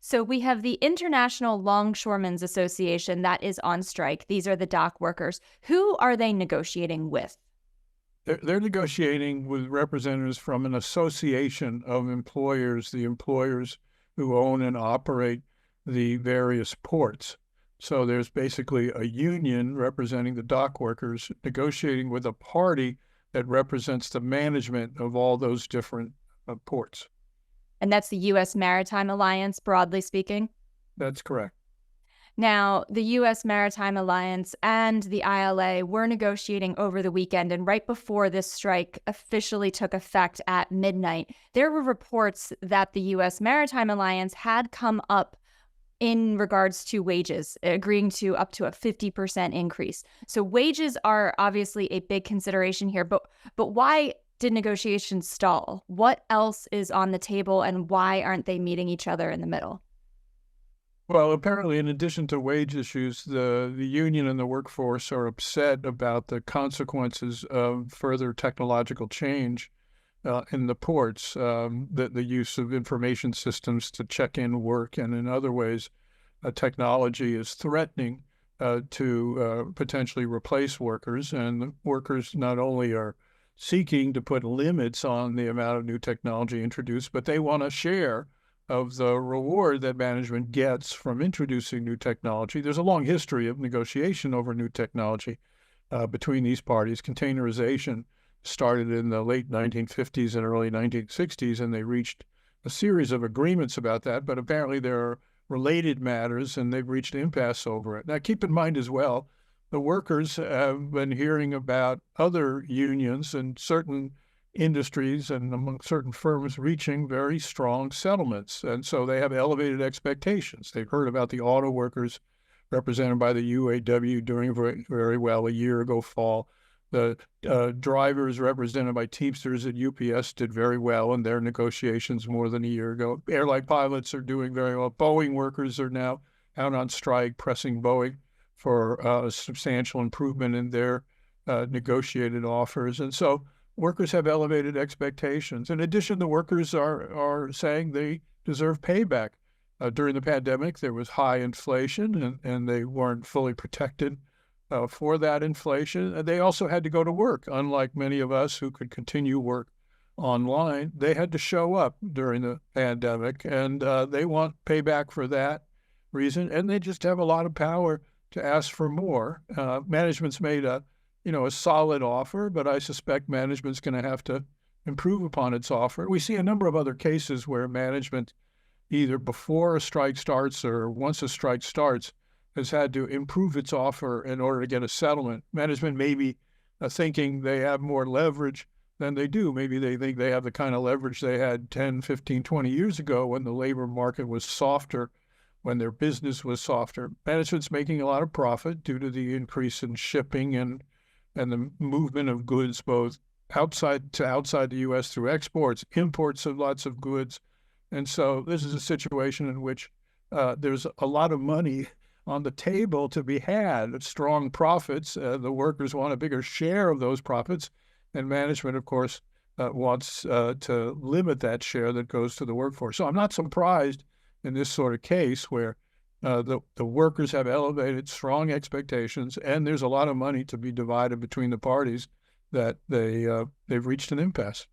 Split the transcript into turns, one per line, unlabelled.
So we have the International Longshoremen's Association that is on strike. These are the dock workers. Who are they negotiating with?
They're negotiating with representatives from an association of employers, the employers who own and operate the various ports. So there's basically a union representing the dock workers negotiating with a party that represents the management of all those different ports.
And that's the U.S. Maritime Alliance, broadly speaking.
That's correct.
Now, the U.S. Maritime Alliance and the ILA were negotiating over the weekend, and right before this strike officially took effect at midnight, there were reports that the U.S. Maritime Alliance had come up in regards to wages, agreeing to up to a 50% increase. So wages are obviously a big consideration here, but why did negotiations stall? What else is on the table, and why aren't they meeting each other in the middle?
Well, apparently, in addition to wage issues, the union and the workforce are upset about the consequences of further technological change in the ports, the use of information systems to check in work, and in other ways, technology is threatening to potentially replace workers. And the workers not only are seeking to put limits on the amount of new technology introduced, but they want a share of the reward that management gets from introducing new technology. There's a long history of negotiation over new technology between these parties. Containerization started in the late 1950s and early 1960s, and they reached a series of agreements about that, but apparently there are related matters, and they've reached an impasse over it. Now, keep in mind as well, the workers have been hearing about other unions and certain industries and among certain firms reaching very strong settlements. And so they have elevated expectations. They've heard about the auto workers represented by the UAW doing very, very well a year ago fall. The drivers represented by Teamsters at UPS did very well in their negotiations more than a year ago. Airline pilots are doing very well. Boeing workers are now out on strike, pressing Boeing for a substantial improvement in their negotiated offers. And so workers have elevated expectations. In addition, the workers are saying they deserve payback. During the pandemic, there was high inflation, and they weren't fully protected for that inflation. They also had to go to work. Unlike many of us who could continue work online, they had to show up during the pandemic, and they want payback for that reason. And they just have a lot of power to ask for more. Management's made a solid offer, but I suspect management's going to have to improve upon its offer. We see a number of other cases where management, either before a strike starts or once a strike starts, has had to improve its offer in order to get a settlement. Management may be thinking they have more leverage than they do. Maybe they think they have the kind of leverage they had 10, 15, 20 years ago when the labor market was softer, when their business was softer. Management's making a lot of profit due to the increase in shipping and the movement of goods, both outside the U.S. through exports, imports of lots of goods. And so this is a situation in which there's a lot of money on the table to be had, strong profits. The workers want a bigger share of those profits. And management, of course, wants to limit that share that goes to the workforce. So I'm not surprised in this sort of case where the workers have elevated strong expectations, and there's a lot of money to be divided between the parties that they've reached an impasse.